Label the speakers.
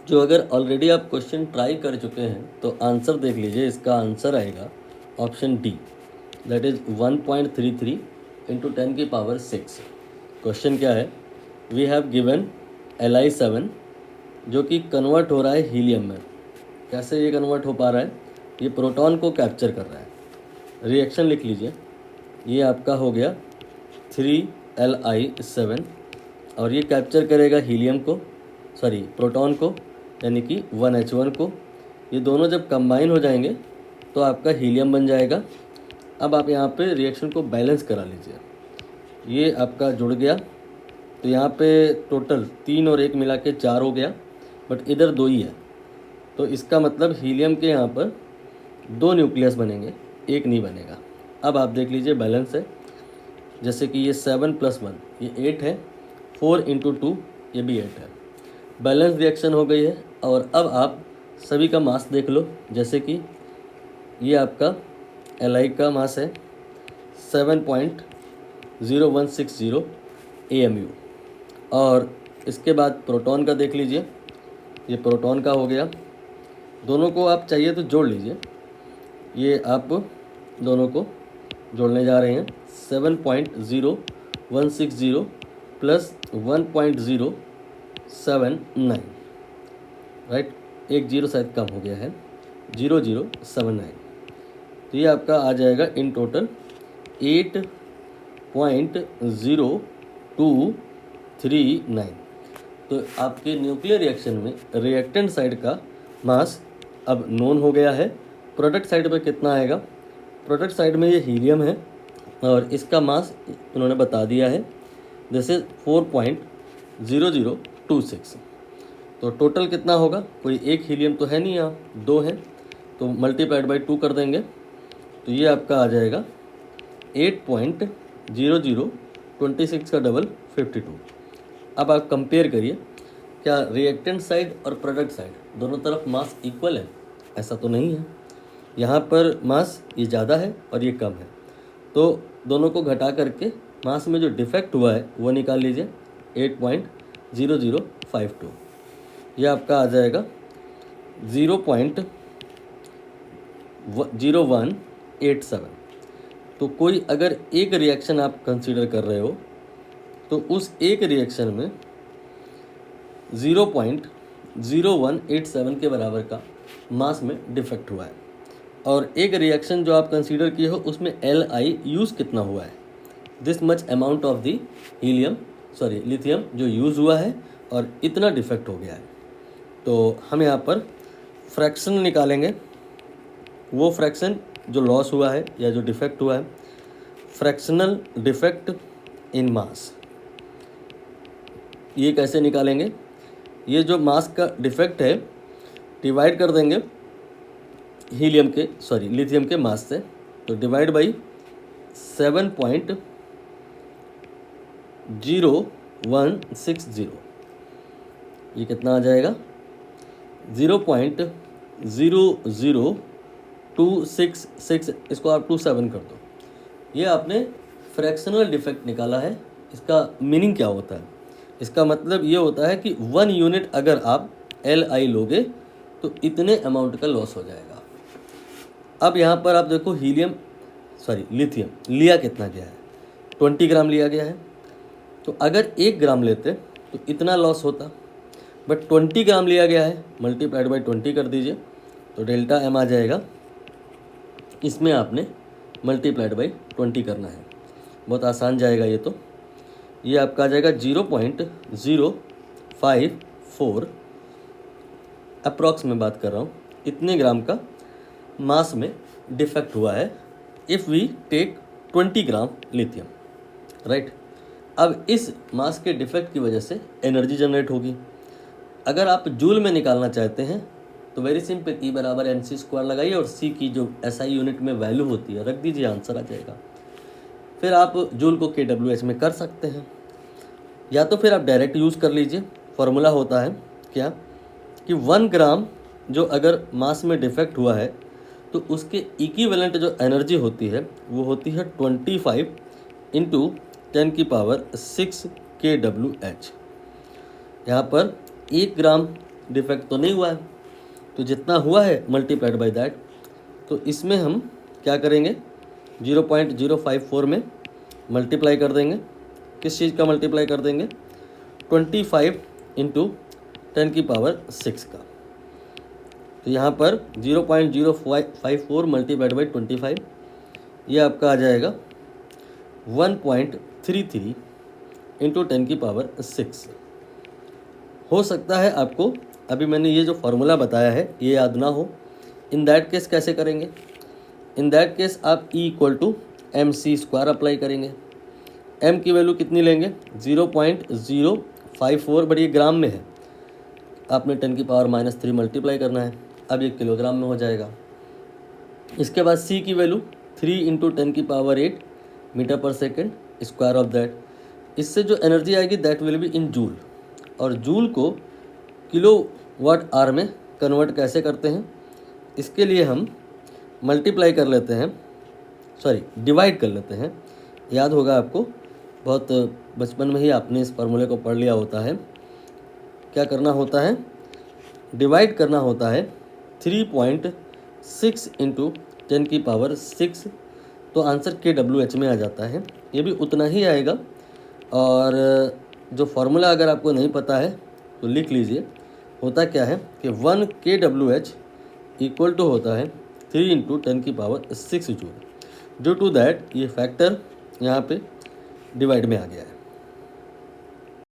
Speaker 1: जो अगर ऑलरेडी आप क्वेश्चन ट्राई कर चुके हैं तो आंसर देख लीजिए, इसका आंसर आएगा option D, that is 1.33 into 10⁶। Question क्या है, वी हैव गिवन Li7 जो कि कन्वर्ट हो रहा है हीलियम में। कैसे ये कन्वर्ट हो पा रहा है, ये प्रोटॉन को कैप्चर कर रहा है। रिएक्शन लिख लीजिए, ये आपका हो गया 3Li7 और ये कैप्चर करेगा हीलियम को, सॉरी प्रोटॉन को, यानी कि 1H1 को। ये दोनों जब कंबाइन हो जाएंगे तो आपका हीलियम बन जाएगा। अब आप यहाँ पे रिएक्शन को बैलेंस करा लीजिए, ये आपका जुड़ गया तो यहाँ पे टोटल 3 और 1 मिला के 4 हो गया, बट इधर 2 ही है, तो इसका मतलब हीलियम के यहाँ पर 2 न्यूक्लियस बनेंगे, 1 नहीं बनेगा। अब आप देख लीजिए बैलेंस है, जैसे कि ये 7 + 1 ये 8 है, 4 × 2 ये भी 8 है। बैलेंस रिएक्शन हो गई है। और अब आप सभी का मास देख लो, जैसे कि ये आपका Li का मास है 7.0160 AMU। और इसके बाद प्रोटॉन का देख लीजिए, ये प्रोटॉन का हो गया। दोनों को आप चाहिए तो जोड़ लीजिए, ये आप दोनों को जोड़ने जा रहे हैं 7.0160 + 1.079, राइट, एक जीरो शायद कम हो गया है, 0079। तो ये आपका आ जाएगा इन टोटल 8.0239। तो आपके न्यूक्लियर रिएक्शन में रिएक्टेंट साइड का मास अब नोन हो गया है। प्रोडक्ट साइड पे कितना आएगा, प्रोडक्ट साइड में ये हीलियम है और इसका मास उन्होंने बता दिया है, दिस इज 4.0026। तो टोटल कितना होगा, कोई एक हीलियम तो है नहीं, यहाँ 2 है, तो मल्टीप्लाइड बाई 2 कर देंगे तो ये आपका आ जाएगा 8.0026 का डबल 52। अब आप कंपेयर करिए, क्या रिएक्टेंट साइड और प्रोडक्ट साइड दोनों तरफ मास इक्वल है? ऐसा तो नहीं है, यहाँ पर मास ये ज़्यादा है और ये कम है, तो दोनों को घटा करके मास में जो डिफेक्ट हुआ है वो निकाल लीजिए 8.0052। यह आपका आ जाएगा 0.0187। तो कोई अगर एक रिएक्शन आप कंसीडर कर रहे हो तो उस एक रिएक्शन में 0.0187 के बराबर का मास में डिफेक्ट हुआ है, और एक रिएक्शन जो आप कंसीडर किए हो उसमें Li यूज़ कितना हुआ है, this much amount of the helium sorry lithium जो यूज़ हुआ है और इतना डिफेक्ट हो गया है। तो हम यहाँ पर फ्रैक्शन निकालेंगे, वो फ्रैक्शन जो लॉस हुआ है या जो डिफेक्ट हुआ है, फ्रैक्शनल डिफेक्ट इन मास। ये कैसे निकालेंगे, ये जो मास का डिफेक्ट है डिवाइड कर देंगे लिथियम के मास से, तो डिवाइड बाई 7.0160, ये कितना आ जाएगा 0.00266, इसको आप 27 कर दो। ये आपने फ्रैक्शनल डिफेक्ट निकाला है। इसका मीनिंग क्या होता है, इसका मतलब ये होता है कि 1 यूनिट अगर आप Li लोगे तो इतने अमाउंट का लॉस हो जाएगा। अब यहाँ पर आप देखो लिथियम लिया कितना गया है, 20 ग्राम लिया गया है, तो अगर 1 ग्राम लेते तो इतना लॉस होता, बट 20 ग्राम लिया गया है, मल्टीप्लाइड बाई 20 कर दीजिए तो डेल्टा M आ जाएगा। इसमें आपने मल्टीप्लाइड बाई 20 करना है, बहुत आसान जाएगा ये। तो ये आपका आ जाएगा 0.054 अप्रॉक्स में बात कर रहा हूँ, इतने ग्राम का मास में डिफेक्ट हुआ है if we take 20 gram lithium, right. अब इस मास के डिफेक्ट की वजह से एनर्जी जनरेट होगी। अगर आप जूल में निकालना चाहते हैं तो वेरी सिंपल, E = mc² लगाइए और C की जो SI यूनिट में वैल्यू होती है रख दीजिए, आंसर आ जाएगा। फिर आप जूल को kWh में कर सकते हैं, या तो फिर आप डायरेक्ट यूज़ कर लीजिए। फार्मूला होता है क्या कि 1 ग्राम जो अगर मास में डिफेक्ट हुआ है तो उसके इक्विवेलेंट जो एनर्जी होती है वो होती है 25 × 10⁶ kWh। यहाँ पर 1 ग्राम डिफेक्ट तो नहीं हुआ है, तो जितना हुआ है मल्टीप्लाइड बाय दैट। तो इसमें हम क्या करेंगे, 0.054 में मल्टीप्लाई कर देंगे। किस चीज़ का मल्टीप्लाई कर देंगे, 25 इंटू 10⁻6 का। तो यहाँ पर 0.054 मल्टीप्लाइड बाई 25, ये आपका आ जाएगा 1.33 इंटू 10⁻6। हो सकता है आपको अभी मैंने ये जो फार्मूला बताया है ये याद ना हो। इन दैट केस कैसे करेंगे, इन दैट केस आप E=mc² अप्लाई करेंगे। m की वैल्यू कितनी लेंगे, 0.054, बट ये ग्राम में है, आपने 10⁻³ मल्टीप्लाई करना है। अब ये किलोग्राम में हो जाएगा। इसके बाद c की वैल्यू 3 इंटू 10⁸ मीटर पर सेकेंड स्क्वायर ऑफ दैट। इससे जो एनर्जी आएगी that will be in joule, और जूल को किलोवाट आवर में कन्वर्ट कैसे करते हैं, इसके लिए हम मल्टीप्लाई कर लेते हैं, डिवाइड कर लेते हैं। याद होगा आपको, बहुत बचपन में ही आपने इस फार्मूले को पढ़ लिया होता है। क्या करना होता है, डिवाइड करना होता है 3.6 इंटू 10⁻6, तो आंसर kWh में आ जाता है। ये भी उतना ही आएगा। और जो फार्मूला अगर आपको नहीं पता है तो लिख लीजिए। होता क्या है कि 1 kWh इक्वल टू होता है 3 into 10⁻6 joule. Due to that ये फैक्टर यहाँ पे डिवाइड में आ गया है।